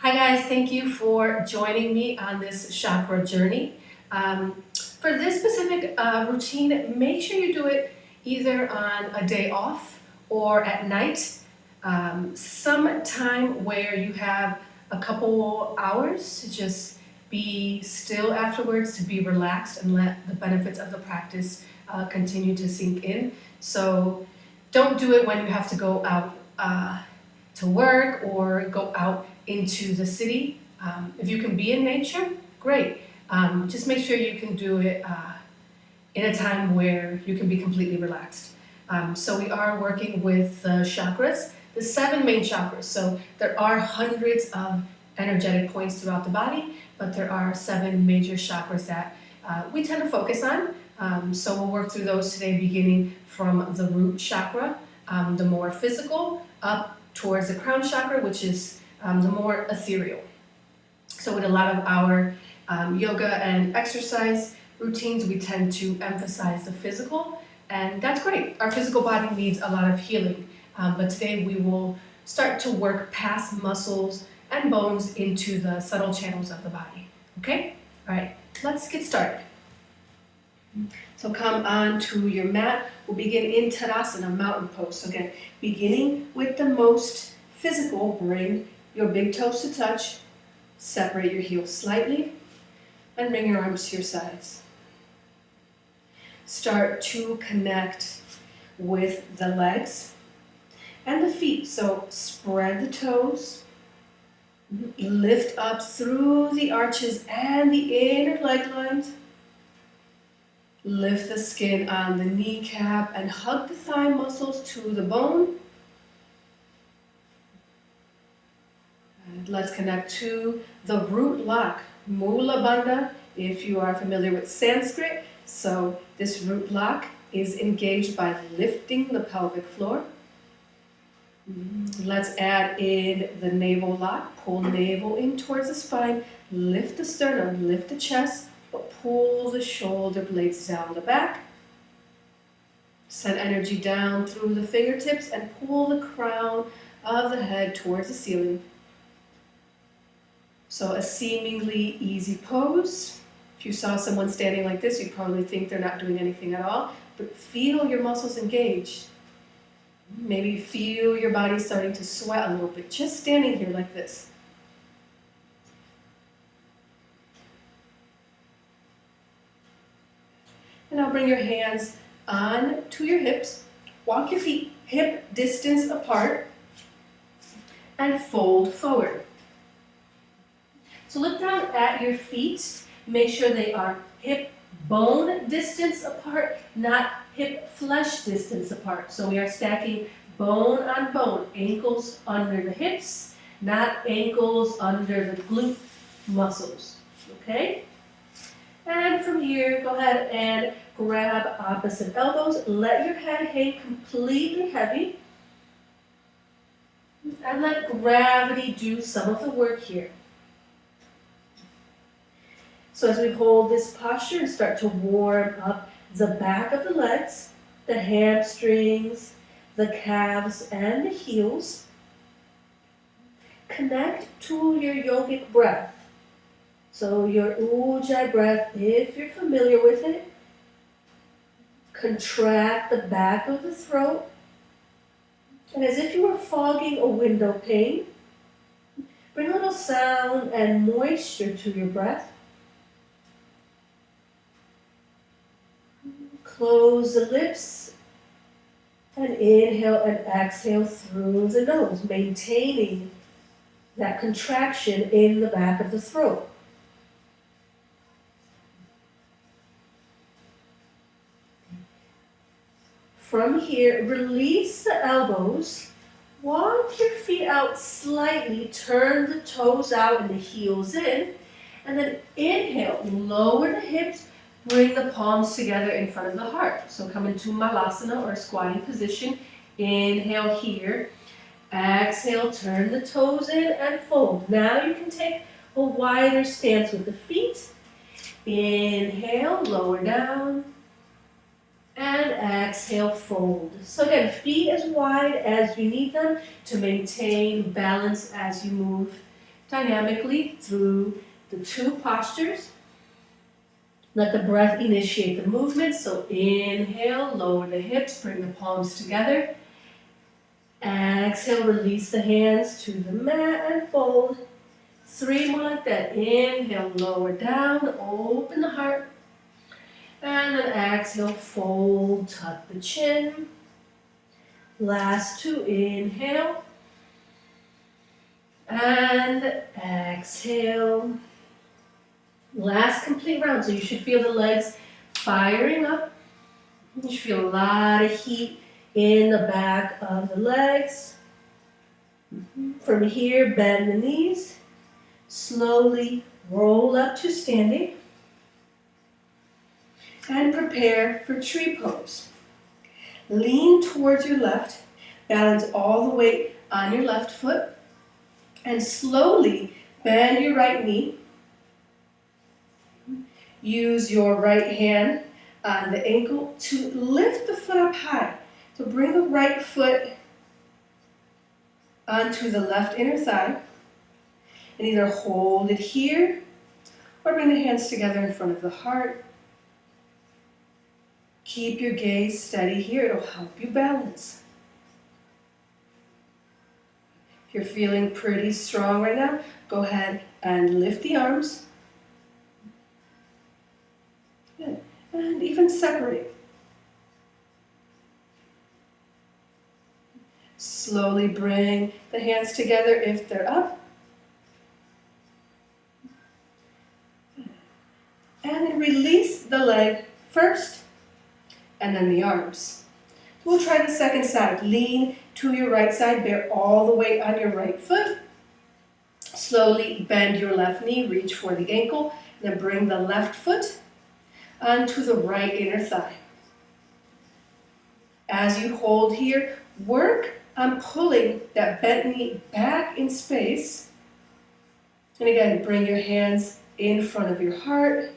Hi guys, thank you for joining me on this chakra journey. For this specific routine, make sure you do it either on a day off or at night, some time where you have a couple hours to just be still afterwards, to be relaxed and let the benefits of the practice continue to sink in. So don't do it when you have to go out to work or go out into the city. If you can be in nature, great. Just make sure you can do it in a time where you can be completely relaxed. So we are working with the chakras, the 7 main chakras. So there are hundreds of energetic points throughout the body, but there are 7 major chakras that we tend to focus on. So we'll work through those today, beginning from the root chakra, the more physical, up towards the crown chakra, which is the more ethereal. So with a lot of our yoga and exercise routines, we tend to emphasize the physical, and that's great. Our physical body needs a lot of healing, but today we will start to work past muscles and bones into the subtle channels of the body. Okay? All right, let's get started. So come on to your mat. We'll begin in Tadasana, mountain pose. So again, beginning with the most physical, bring your big toes to touch, separate your heels slightly, and bring your arms to your sides. Start to connect with the legs and the feet. So spread the toes, lift up through the arches and the inner leg lines. Lift the skin on the kneecap and hug the thigh muscles to the bone. And let's connect to the root lock, Mula Bandha, if you are familiar with Sanskrit. So this root lock is engaged by lifting the pelvic floor. Let's add in the navel lock. Pull navel in towards the spine. Lift the sternum, lift the chest. But pull the shoulder blades down the back. Send energy down through the fingertips and pull the crown of the head towards the ceiling. So a seemingly easy pose. If you saw someone standing like this, you'd probably think they're not doing anything at all. But feel your muscles engaged. Maybe feel your body starting to sweat a little bit, just standing here like this. And now bring your hands on to your hips. Walk your feet hip distance apart and fold forward. So look down at your feet. Make sure they are hip bone distance apart, not hip flesh distance apart. So we are stacking bone on bone, ankles under the hips, not ankles under the glute muscles. Okay? And from here, go ahead and grab opposite elbows. Let your head hang completely heavy. And let gravity do some of the work here. So as we hold this posture and start to warm up the back of the legs, the hamstrings, the calves, and the heels, connect to your yogic breath. So your Ujjayi breath, if you're familiar with it, contract the back of the throat. And as if you were fogging a window pane, bring a little sound and moisture to your breath. Close the lips and inhale and exhale through the nose, maintaining that contraction in the back of the throat. From here, release the elbows, walk your feet out slightly, turn the toes out and the heels in, and then inhale, lower the hips, bring the palms together in front of the heart. So come into Malasana or squatting position, inhale here, exhale, turn the toes in and fold. Now you can take a wider stance with the feet, inhale, lower down, and exhale, fold. So again, feet as wide as you need them to maintain balance as you move dynamically through the two postures. Let the breath initiate the movement. So inhale, lower the hips, bring the palms together. Exhale, release the hands to the mat and fold. 3 more like that. Inhale, lower down, open the heart. And then exhale, fold, tuck the chin. Last 2, inhale. And exhale. Last complete round. So you should feel the legs firing up. You should feel a lot of heat in the back of the legs. From here, bend the knees. Slowly roll up to standing. And prepare for tree pose. Lean towards your left. Balance all the weight on your left foot. And slowly bend your right knee. Use your right hand on the ankle to lift the foot up high. So bring the right foot onto the left inner thigh. And either hold it here or bring the hands together in front of the heart. Keep your gaze steady here. It'll help you balance. If you're feeling pretty strong right now, go ahead and lift the arms. Good. And even separate. Slowly bring the hands together if they're up. And then release the leg first, and then the arms. We'll try the second side. Lean to your right side, bear all the weight on your right foot. Slowly bend your left knee, reach for the ankle, and then bring the left foot onto the right inner thigh. As you hold here, work on pulling that bent knee back in space. And again, bring your hands in front of your heart.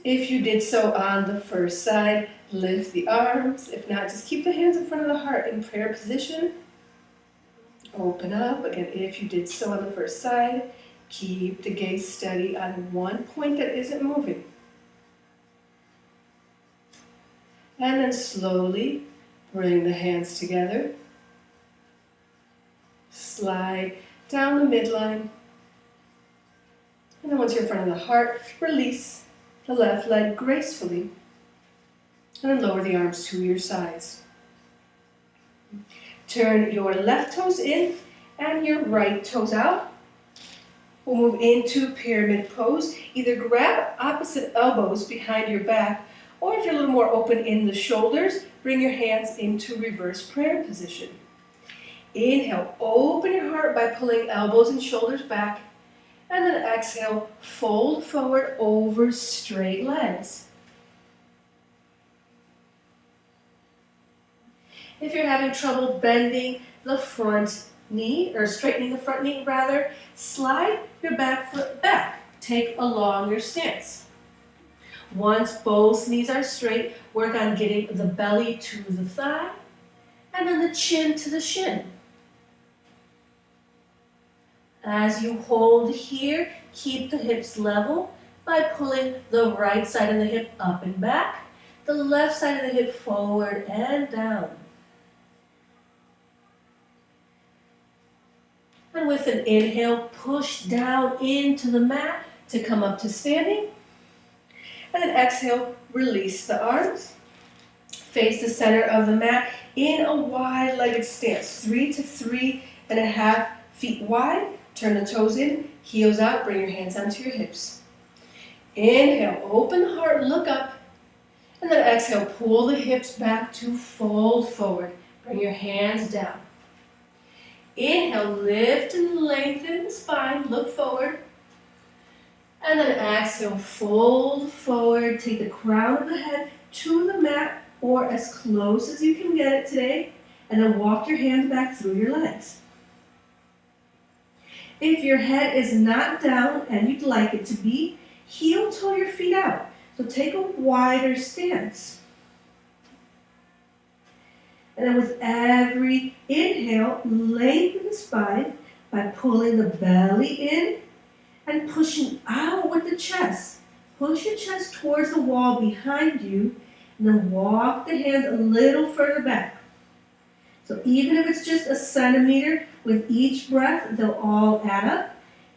If you did so on the first side, lift the arms. If not, just keep the hands in front of the heart in prayer position. Open up. Again, if you did so on the first side, keep the gaze steady on one point that isn't moving. And then slowly bring the hands together. Slide down the midline. And then once you're in front of the heart, release the left leg gracefully. And then lower the arms to your sides. Turn your left toes in and your right toes out. We'll move into pyramid pose. Either grab opposite elbows behind your back, or if you're a little more open in the shoulders, bring your hands into reverse prayer position. Inhale, open your heart by pulling elbows and shoulders back. And then exhale, fold forward over straight legs. If you're having trouble bending the front knee, or straightening the front knee rather, slide your back foot back. Take a longer stance. Once both knees are straight, work on getting the belly to the thigh, and then the chin to the shin. As you hold here, keep the hips level by pulling the right side of the hip up and back, the left side of the hip forward and down. And with an inhale, push down into the mat to come up to standing. And then exhale, release the arms. Face the center of the mat in a wide-legged stance, 3 to 3.5 feet wide. Turn the toes in, heels out, bring your hands onto your hips. Inhale, open the heart, look up. And then exhale, pull the hips back to fold forward. Bring your hands down. Inhale, lift and lengthen the spine, look forward. And then exhale, fold forward, take the crown of the head to the mat or as close as you can get it today. And then walk your hands back through your legs. If your head is not down and you'd like it to be, heel toe your feet out. So take a wider stance. And then with every inhale, lengthen the spine, by pulling the belly in and pushing out with the chest. Push your chest towards the wall behind you and then walk the hands a little further back. So even if it's just a centimeter, with each breath, they'll all add up,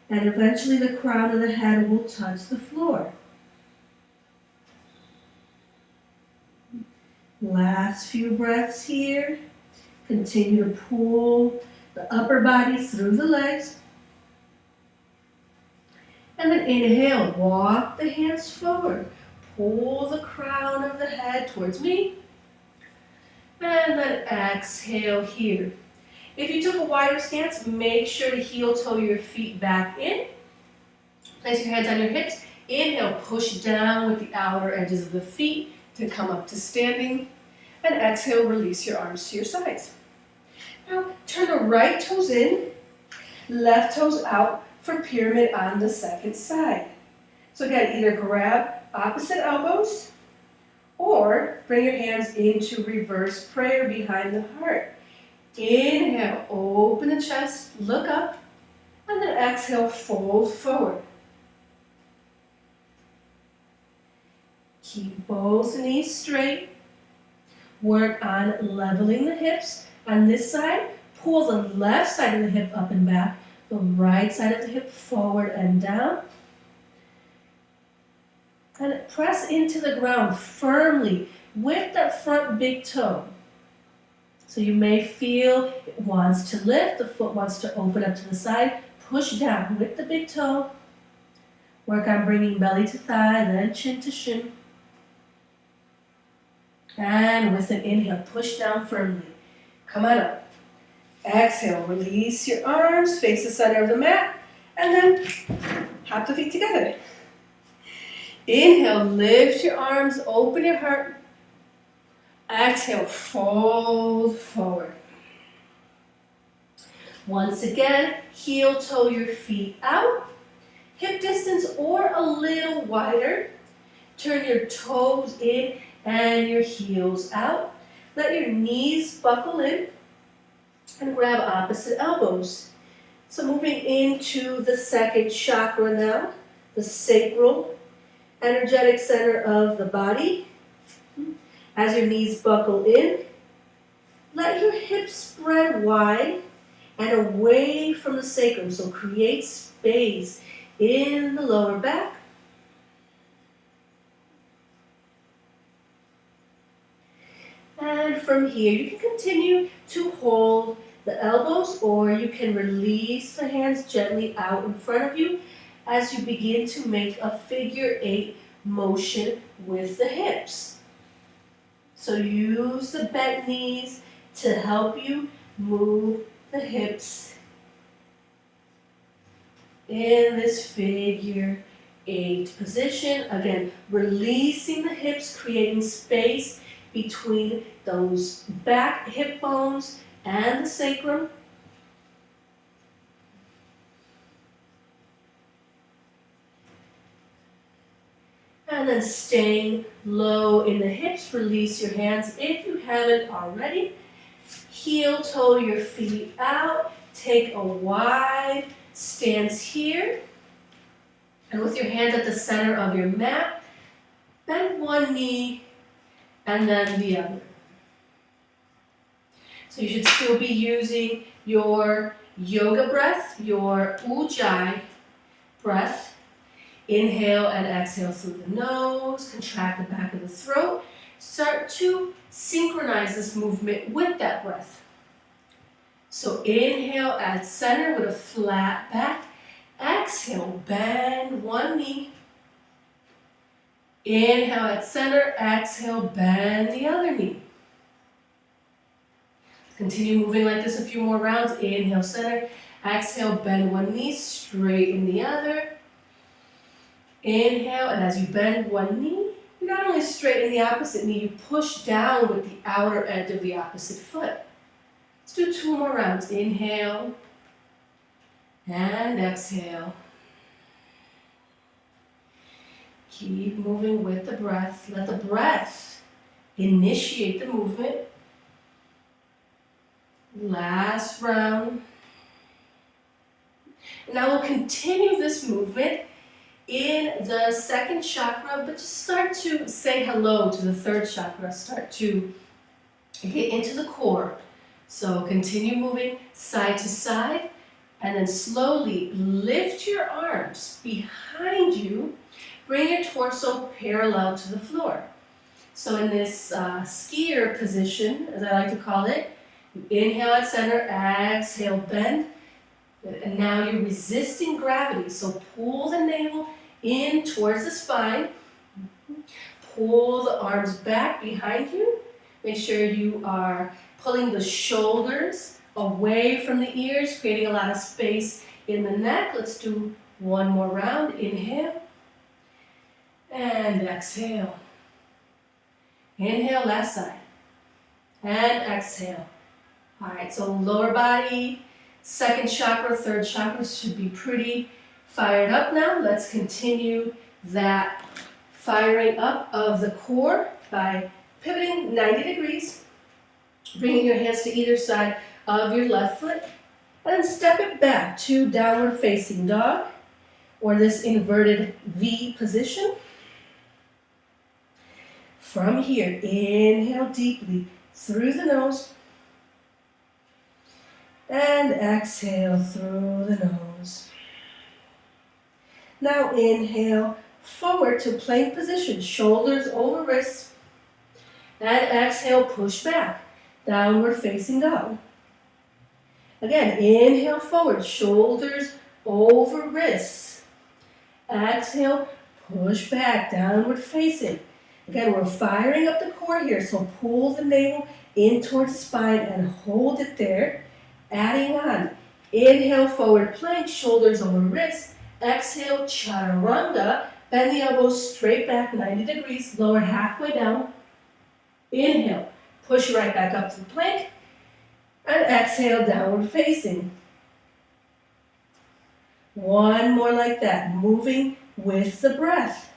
and eventually the crown of the head will touch the floor. Last few breaths here. Continue to pull the upper body through the legs. And then inhale, walk the hands forward. Pull the crown of the head towards me. And then exhale here. If you took a wider stance, make sure to heel toe your feet back in. Place your hands on your hips. Inhale, push down with the outer edges of the feet to come up to standing. And exhale, release your arms to your sides. Now, turn the right toes in, left toes out for pyramid on the second side. So again, either grab opposite elbows or bring your hands into reverse prayer behind the heart. Inhale, open the chest, look up, and then exhale, fold forward. Keep both knees straight. Work on leveling the hips. On this side, pull the left side of the hip up and back, the right side of the hip forward and down. And press into the ground firmly with that front big toe. So you may feel it wants to lift, the foot wants to open up to the side. Push down with the big toe. Work on bringing belly to thigh, then chin to shin. And with an inhale, push down firmly. Come on up. Exhale, release your arms, face the center of the mat, and then hop the feet together. Inhale, lift your arms, open your heart. Exhale, fold forward. Once again, heel toe your feet out, hip distance or a little wider. Turn your toes in and your heels out. Let your knees buckle in and grab opposite elbows. So moving into the second chakra now, the sacral, energetic center of the body. As your knees buckle in, let your hips spread wide and away from the sacrum. So create space in the lower back. And from here, you can continue to hold the elbows, or you can release the hands gently out in front of you as you begin to make a figure 8 motion with the hips. So use the bent knees to help you move the hips in this figure 8 position. Again, releasing the hips, creating space between those back hip bones and the sacrum. And then staying low in the hips, release your hands if you haven't already. Heel toe your feet out. Take a wide stance here. And with your hands at the center of your mat, bend one knee and then the other. So you should still be using your yoga breath, your ujjayi breath. Inhale and exhale through the nose, contract the back of the throat. Start to synchronize this movement with that breath. So inhale at center with a flat back. Exhale, bend one knee. Inhale at center, exhale, bend the other knee. Continue moving like this a few more rounds. Inhale, center, exhale, bend one knee, straighten the other. Inhale, and as you bend one knee, you not only straighten the opposite knee, you push down with the outer edge of the opposite foot. Let's do 2 more rounds. Inhale and exhale. Keep moving with the breath. Let the breath initiate the movement. Last round. Now we'll continue this movement in the second chakra, but just start to say hello to the third chakra. Start to get into the core. So continue moving side to side, and then slowly lift your arms behind you. Bring your torso parallel to the floor. So in this skier position, as I like to call it, inhale at center, exhale, bend. And now you're resisting gravity. So pull the navel in towards the spine. Pull the arms back behind you. Make sure you are pulling the shoulders away from the ears, creating a lot of space in the neck. Let's do one more round. Inhale. And exhale. Inhale, last side. And exhale. All right, so lower body, second chakra, third chakra should be pretty fired up now. Let's continue that firing up of the core by pivoting 90 degrees, bringing your hands to either side of your left foot, and then step it back to downward facing dog, or this inverted V position. From here, inhale deeply through the nose, and exhale through the nose. Now inhale forward to plank position, shoulders over wrists, and exhale, push back, downward facing dog. Again, inhale forward, shoulders over wrists. Exhale, push back, downward facing. Again, we're firing up the core here, so pull the navel in towards the spine and hold it there. Adding on, inhale, forward plank, shoulders over wrists. Exhale, chaturanga, bend the elbows straight back 90 degrees, lower halfway down. Inhale, push right back up to the plank, and exhale, downward facing. One more like that, moving with the breath.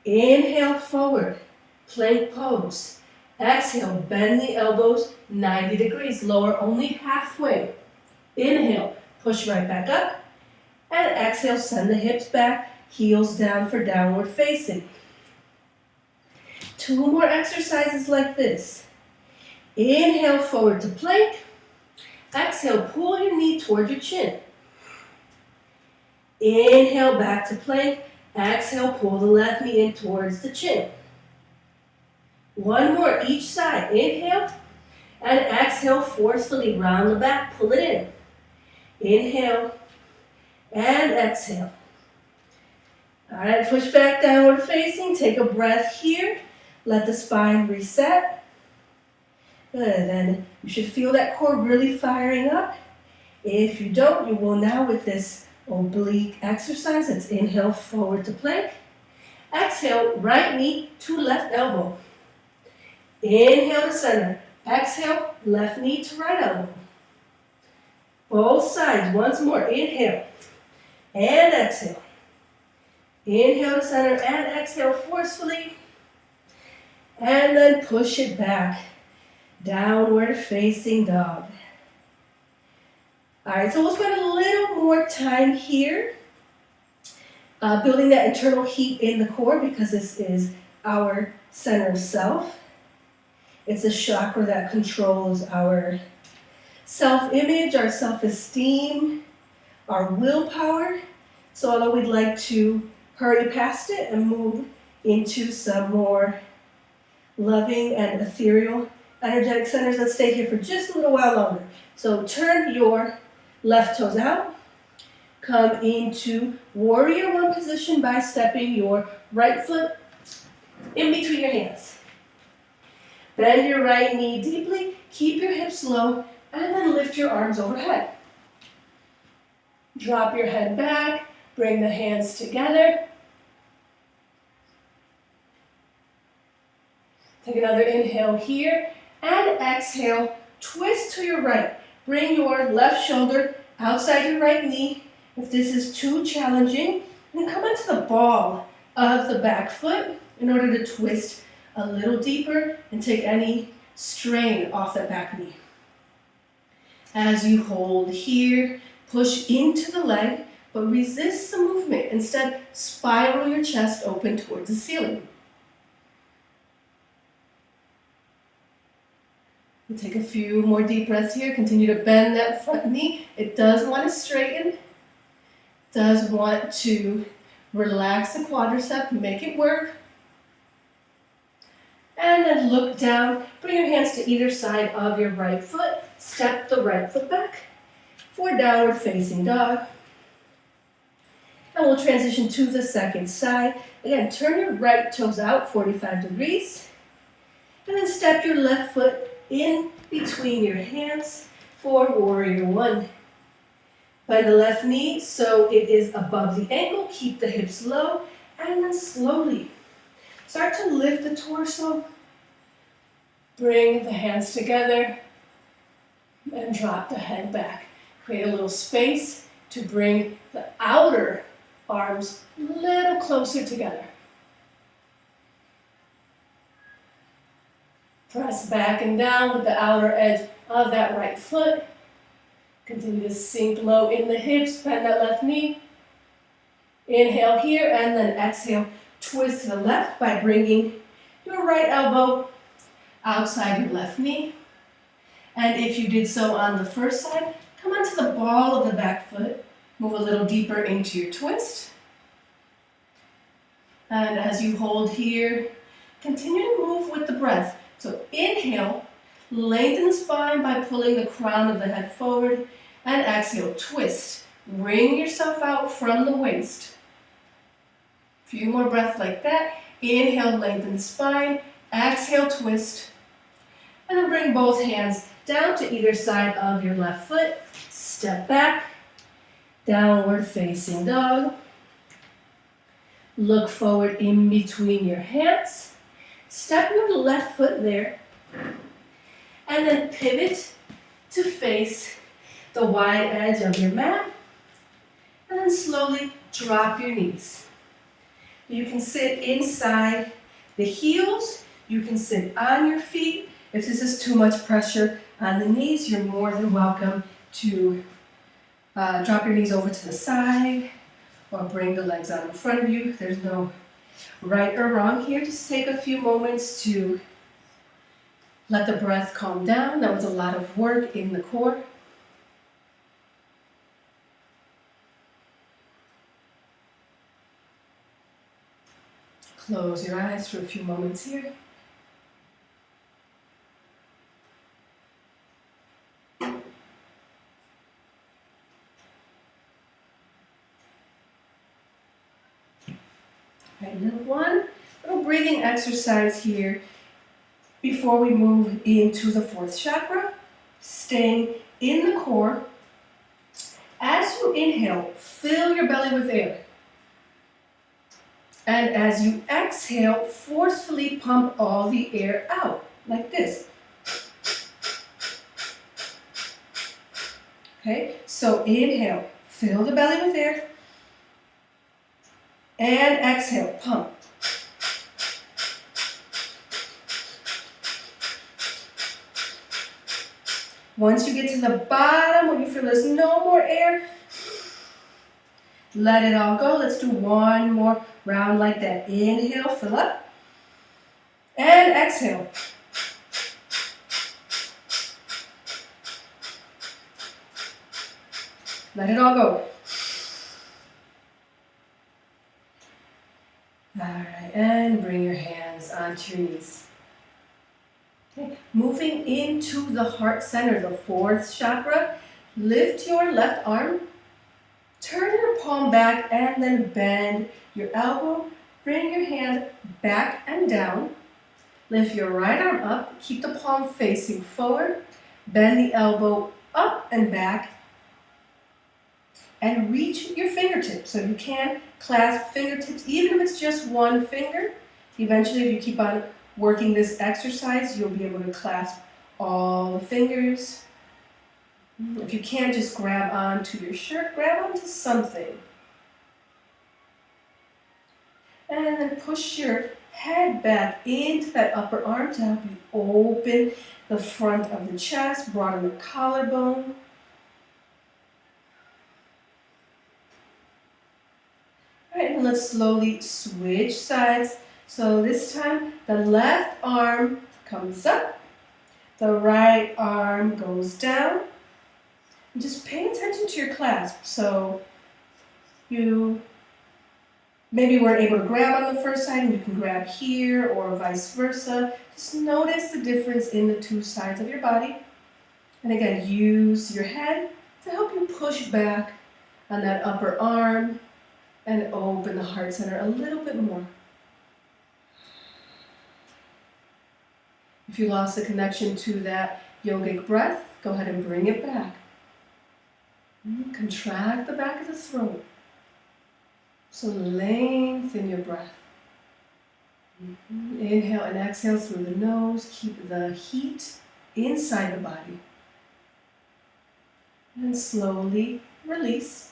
Inhale forward, plank pose. Exhale, bend the elbows 90 degrees, lower only halfway. Inhale, push right back up. And exhale, send the hips back, heels down for downward facing. 2 more exercises like this. Inhale forward to plank. Exhale, pull your knee toward your chin. Inhale back to plank. Exhale, pull the left knee in towards the chin. One more each side. Inhale and exhale, forcefully round the back, pull it in. Inhale and exhale. All right, push back, downward facing. Take a breath here. Let the spine reset. Good, and then you should feel that core really firing up. If you don't, you will now with this oblique exercise. It's inhale forward to plank. Exhale, right knee to left elbow. Inhale to center. Exhale, left knee to right elbow. Both sides, once more. Inhale and exhale. Inhale to center and exhale forcefully. And then push it back. Downward facing dog. All right, so we'll spend a little more time here building that internal heat in the core, because this is our center of self. It's a chakra that controls our self-image, our self-esteem, our willpower. So although we'd like to hurry past it and move into some more loving and ethereal energetic centers, let's stay here for just a little while longer. So turn your left toes out. Come into warrior one position by stepping your right foot in between your hands. Bend your right knee deeply, keep your hips low, and then lift your arms overhead. Drop your head back, bring the hands together. Take another inhale here, and exhale, twist to your right. Bring your left shoulder outside your right knee. If this is too challenging, then come into the ball of the back foot in order to twist a little deeper and take any strain off that back knee. As you hold here, Push into the leg, but resist the movement. Instead, spiral your chest open towards the ceiling. We'll take a few more deep breaths here. Continue to bend that front knee. It does want to straighten. Does want to relax the quadricep, make it work. And then look down. Bring your hands to either side of your right foot. Step the right foot back for downward facing dog. And we'll transition to the second side. Again, turn your right toes out 45 degrees. And then step your left foot in between your hands for warrior one. Bend the left knee so it is above the ankle. Keep the hips low. And then slowly start to lift the torso. Bring the hands together. And drop the head back. Create a little space to bring the outer arms a little closer together. Press back and down with the outer edge of that right foot. Continue to sink low in the hips, bend that left knee. Inhale here and then exhale. Twist to the left by bringing your right elbow outside your left knee. And if you did so on the first side, come onto the ball of the back foot. Move a little deeper into your twist. And as you hold here, continue to move with the breath. So inhale, lengthen the spine by pulling the crown of the head forward. And exhale, twist. Wring yourself out from the waist. A few more breaths like that. Inhale, lengthen the spine. Exhale, twist. And then bring both hands down to either side of your left foot. Step back. Downward facing dog. Look forward in between your hands. Step your left foot there. And then pivot to face the wide edge of your mat. And then slowly drop your knees. You can sit inside the heels. You can sit on your feet. If this is too much pressure on the knees, you're more than welcome to drop your knees over to the side or bring the legs out in front of you. There's no right or wrong here. Just take a few moments to let the breath calm down. That was a lot of work in the core. Close your eyes for a few moments here. Right, one little breathing exercise here before we move into the fourth chakra. Staying in the core. As you inhale, fill your belly with air. And as you exhale, forcefully pump all the air out, like this. Okay, so inhale, fill the belly with air. And exhale, pump. Once you get to the bottom, when you feel there's no more air, let it all go. Let's do one more round like that. Inhale, fill up. And exhale. Let it all go. All right, and bring your hands onto your knees. Okay. Moving into the heart center, the fourth chakra. Lift your left arm. Turn your palm back and then bend your elbow. Bring your hand back and down. Lift your right arm up. Keep the palm facing forward. Bend the elbow up and back. And reach your fingertips. So you can clasp fingertips, even if it's just one finger. Eventually, if you keep on working this exercise, you'll be able to clasp all the fingers. If you can't, just grab onto your shirt, grab onto something. And then push your head back into that upper arm to help you open the front of the chest, broaden the collarbone. Right, and let's slowly switch sides. So this time the left arm comes up, the right arm goes down. And just pay attention to your clasp. So you maybe weren't able to grab on the first side and you can grab here or vice versa. Just notice the difference in the two sides of your body. And again, use your head to help you push back on that upper arm and open the heart center a little bit more. If you lost the connection to that yogic breath, go ahead and bring it back. Contract the back of the throat. So lengthen your breath. Inhale and exhale through the nose. Keep the heat inside the body. And slowly release.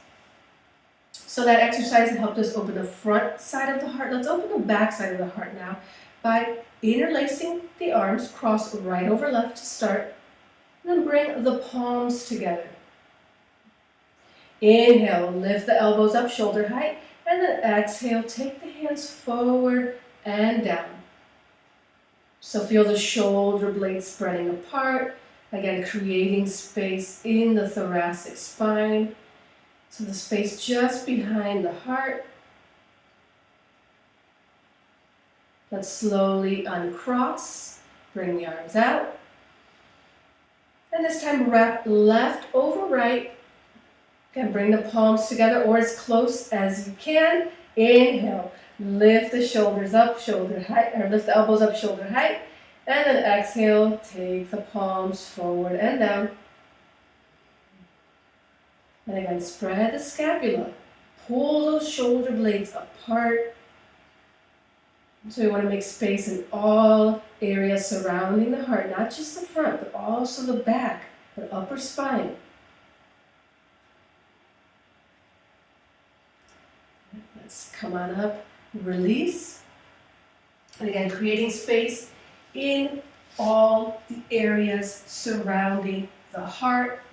So that exercise helped us open the front side of the heart. Let's open the back side of the heart now by interlacing the arms, cross right over left to start. And then bring the palms together. Inhale, lift the elbows up shoulder height. And then exhale, take the hands forward and down. So feel the shoulder blades spreading apart. Again, creating space in the thoracic spine. So the space just behind the heart. Let's slowly uncross. Bring the arms out. And this time wrap left over right. Again, bring the palms together or as close as you can. Inhale, lift the shoulders up, shoulder height, or lift the elbows up, shoulder height. And then exhale, take the palms forward and down. And again, spread the scapula. Pull those shoulder blades apart. So we want to make space in all areas surrounding the heart, not just the front, but also the back, the upper spine. Let's come on up, release. And again, creating space in all the areas surrounding the heart.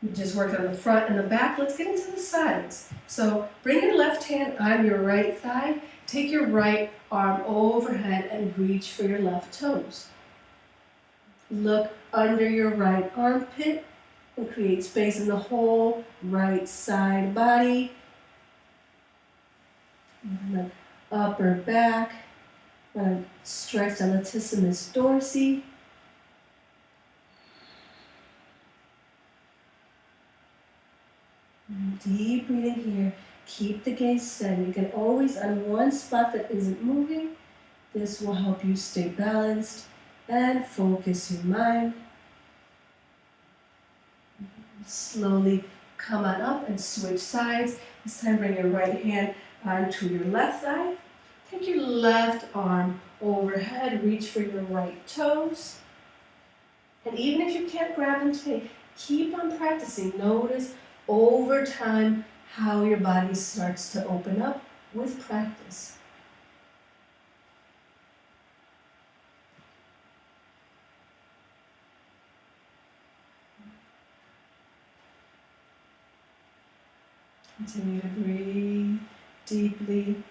We just worked on the front and the back. Let's get into the sides. So bring your left hand on your right thigh. Take your right arm overhead and reach for your left toes. Look under your right armpit and create space in the whole right side body. And the upper back. Stretch the latissimus dorsi. Deep breathing here. Keep the gaze steady. You can always on one spot that isn't moving. This will help you stay balanced and focus your mind. Slowly come on up and switch sides. This time bring your right hand onto your left thigh. Take your left arm overhead. Reach for your right toes. And even if you can't grab them today, keep on practicing. Notice over time how your body starts to open up with practice. Continue to breathe deeply.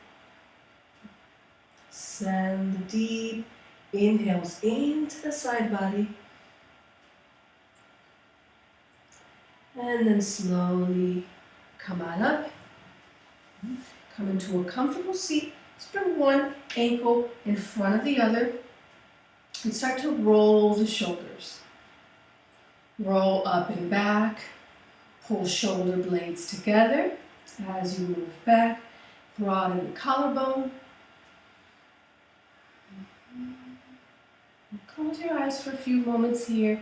Send the deep inhales into the side body. And then slowly come on up. Come into a comfortable seat. Just bring one ankle in front of the other. And start to roll the shoulders. Roll up and back. Pull shoulder blades together as you move back. Broaden the collarbone. Close your eyes for a few moments here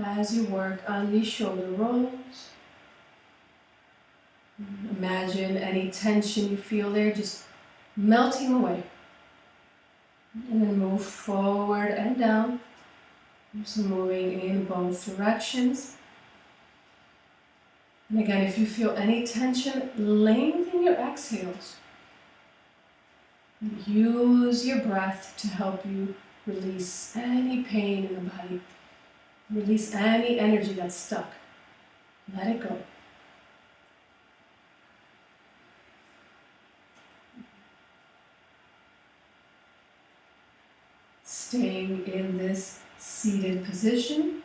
as you work on these shoulder rolls. Imagine any tension you feel there just melting away. And then move forward and down. So moving in both directions. And again, if you feel any tension, lengthen your exhales. Use your breath to help you release any pain in the body. Release any energy that's stuck. Let it go. Staying in this seated position.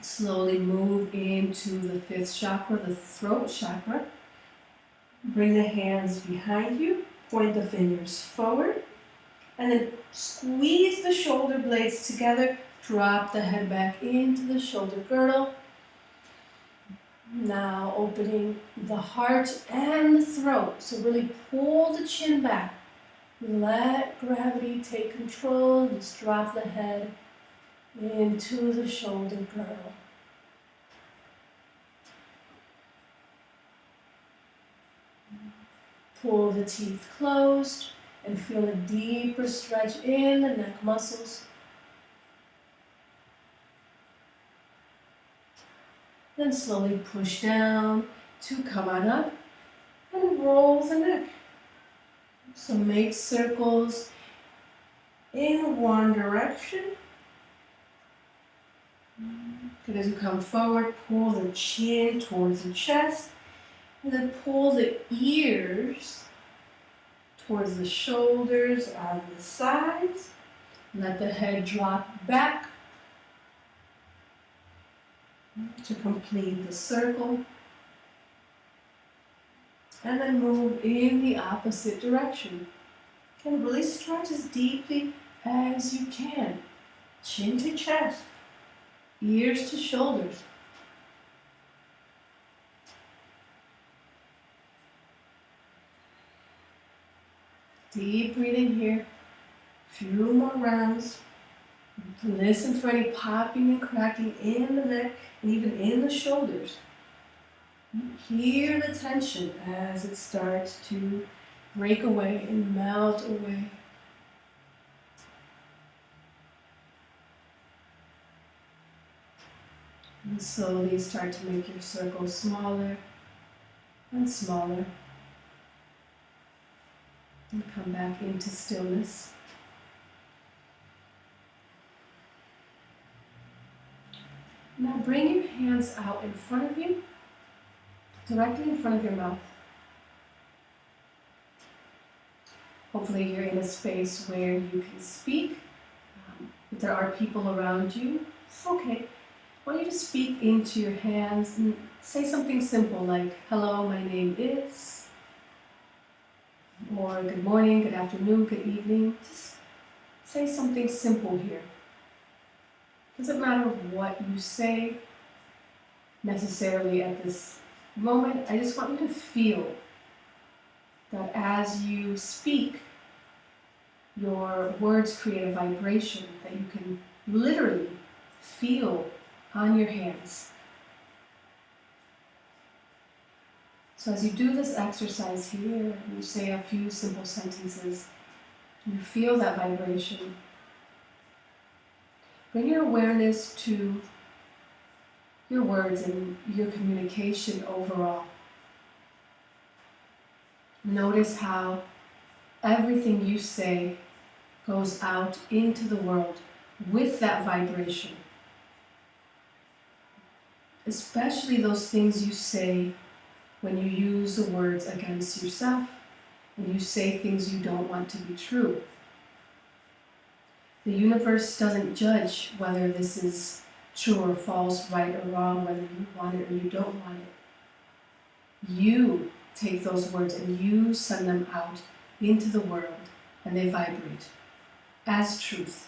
Slowly move into the 5th chakra, the throat chakra. Bring the hands behind you, point the fingers forward, and then squeeze the shoulder blades together. Drop the head back into the shoulder girdle. Now opening the heart and the throat. So really pull the chin back. Let gravity take control. Just drop the head into the shoulder girdle. Pull the teeth closed and feel a deeper stretch in the neck muscles. Then slowly push down to come on up and roll the neck. So make circles in one direction. Good. As you come forward, pull the chin towards the chest, and then pull the ears towards the shoulders on the sides. Let the head drop back to complete the circle. And then move in the opposite direction. And really stretch as deeply as you can. Chin to chest, ears to shoulders. Deep breathing here. Few more rounds. Listen for any popping and cracking in the neck and even in the shoulders. Hear the tension as it starts to break away and melt away. And slowly start to make your circle smaller and smaller. And come back into stillness. Now bring your hands out in front of you, directly in front of your mouth. Hopefully you're in a space where you can speak. If there are people around you, it's okay. I want you to speak into your hands and say something simple like, hello, my name is, or good morning, good afternoon, good evening. Just say something simple here. Doesn't matter what you say necessarily at this moment. I just want you to feel that as you speak, your words create a vibration that you can literally feel on your hands. So as you do this exercise here, you say a few simple sentences, you feel that vibration. Bring your awareness to your words and your communication overall. Notice how everything you say goes out into the world with that vibration. Especially those things you say when you use the words against yourself and you say things you don't want to be true. The universe doesn't judge whether this is true or false, right or wrong, whether you want it or you don't want it. You take those words and you send them out into the world and they vibrate as truth.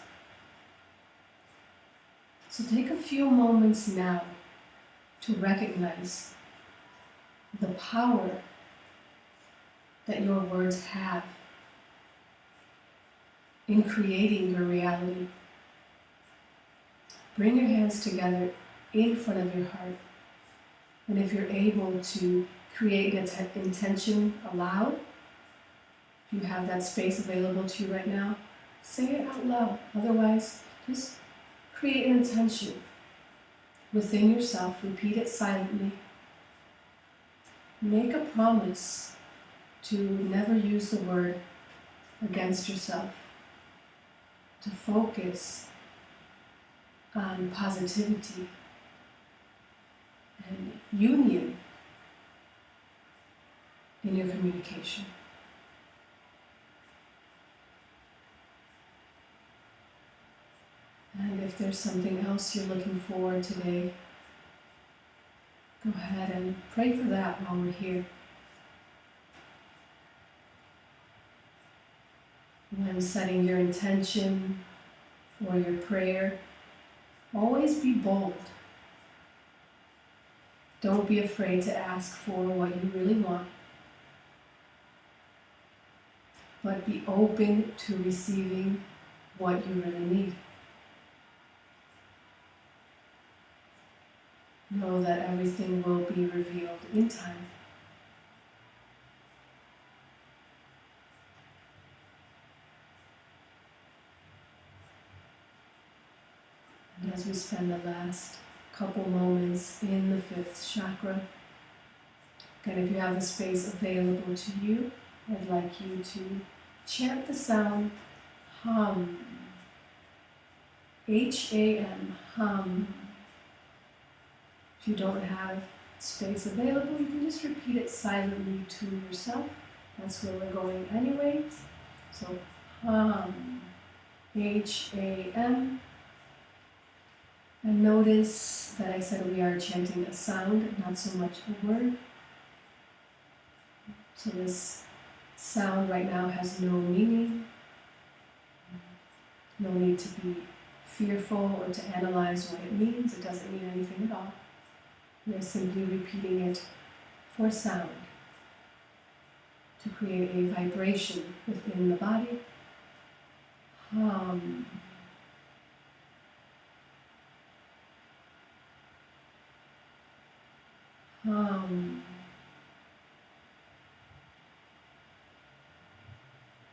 So take a few moments now to recognize the power that your words have in creating your reality. Bring your hands together in front of your heart. And if you're able to create an intention aloud, if you have that space available to you right now, say it out loud. Otherwise, just create an intention within yourself. Repeat it silently. Make a promise to never use the word against yourself. To focus on positivity and union in your communication. And if there's something else you're looking for today, go ahead and pray for that while we're here. When setting your intention or your prayer, always be bold. Don't be afraid to ask for what you really want, but be open to receiving what you really need. Know that everything will be revealed in time. And as we spend the last couple moments in the fifth chakra, again, if you have the space available to you, I'd like you to chant the sound hum. H-A-M, hum. If you don't have space available, you can just repeat it silently to yourself. That's where we're going anyways. So hum, H-A-M. And notice that I said we are chanting a sound, not so much a word. So this sound right now has no meaning. No need to be fearful or to analyze what it means. It doesn't mean anything at all. We're simply repeating it for sound, to create a vibration within the body. Hum. Hum.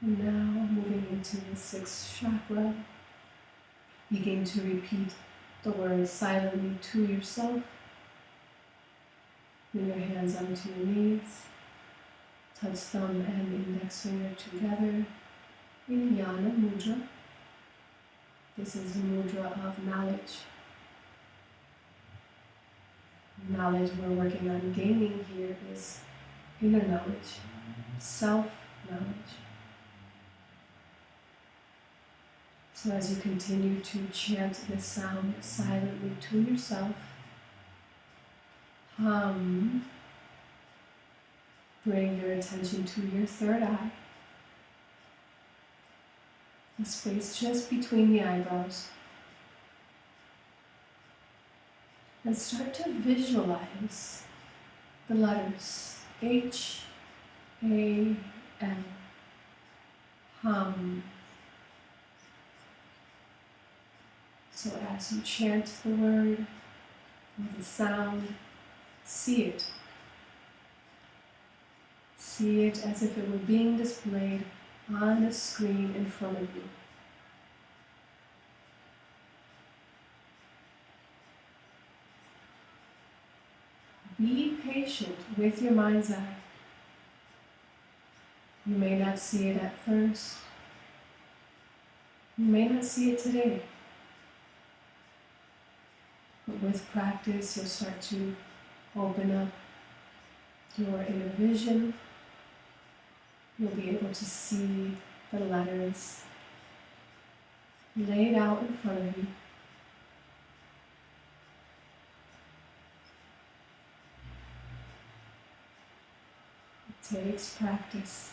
And now moving into the sixth chakra, begin to repeat the word silently to yourself. Bring your hands onto your knees. Touch thumb and index finger together in Jnana Mudra. This is the mudra of knowledge. Knowledge we're working on gaining here is inner knowledge, self-knowledge. So as you continue to chant this sound silently to yourself, hum, bring your attention to your third eye, the space just between the eyebrows, and start to visualize the letters H-A-M, hum. So as you chant the word or the sound, see it. See it as if it were being displayed on a screen in front of you. Be patient with your mind's eye. You may not see it at first. You may not see it today. But with practice, you'll start to open up your inner vision. You'll be able to see the letters laid out in front of you. It takes practice.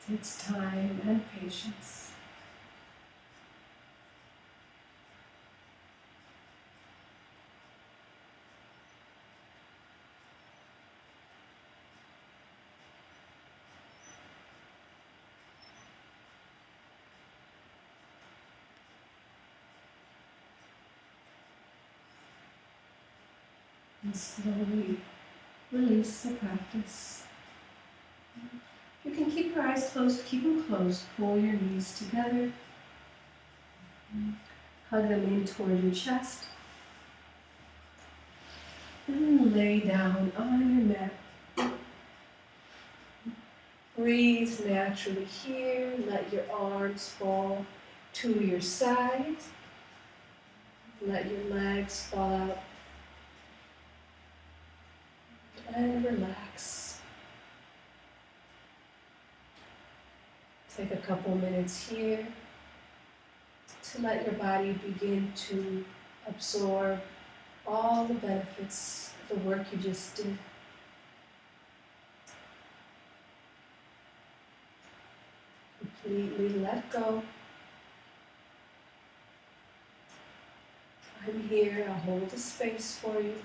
It takes time and patience. And slowly release the practice. You can keep your eyes closed, keep them closed. Pull your knees together. Hug them in toward your chest. And lay down on your mat. Breathe naturally here. Let your arms fall to your sides. Let your legs fall out. And relax. Take a couple minutes here to let your body begin to absorb all the benefits of the work you just did. Completely let go. I'm here, I'll hold the space for you.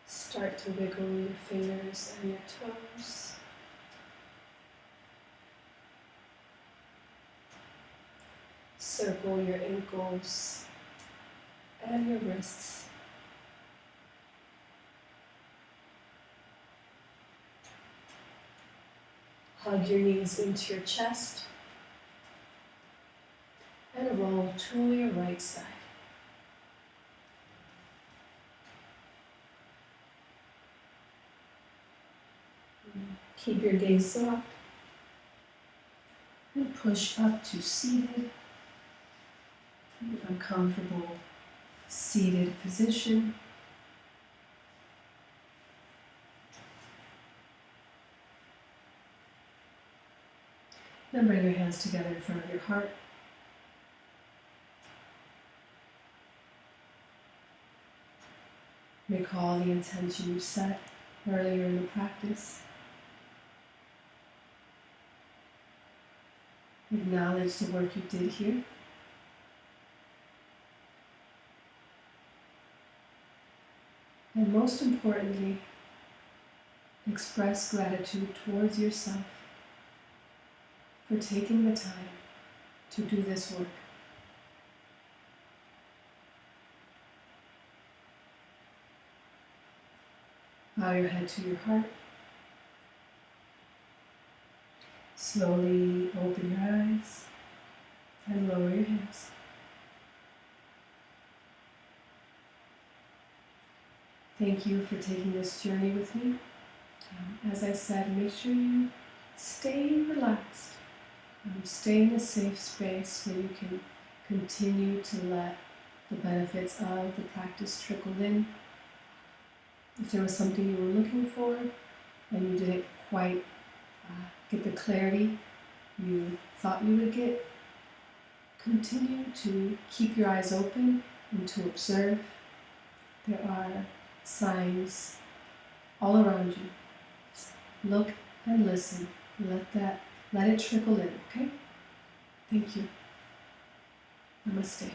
Start to wiggle your fingers and your toes. Circle your ankles and your wrists. Hug your knees into your chest and roll to your right side. Keep your gaze soft and push up to seated. A comfortable seated position. Then bring your hands together in front of your heart. Recall the intention you set earlier in the practice. Acknowledge the work you did here. And most importantly, express gratitude towards yourself for taking the time to do this work. Bow your head to your heart. Slowly open your eyes and lower your hands. Thank you for taking this journey with me. As I said, make sure you stay relaxed. Stay in a safe space where you can continue to let the benefits of the practice trickle in. If there was something you were looking for and you didn't quite get the clarity you thought you would get, continue to keep your eyes open and to observe. There are signs all around you. Just look and listen. Let it trickle in, okay? Thank you. Namaste.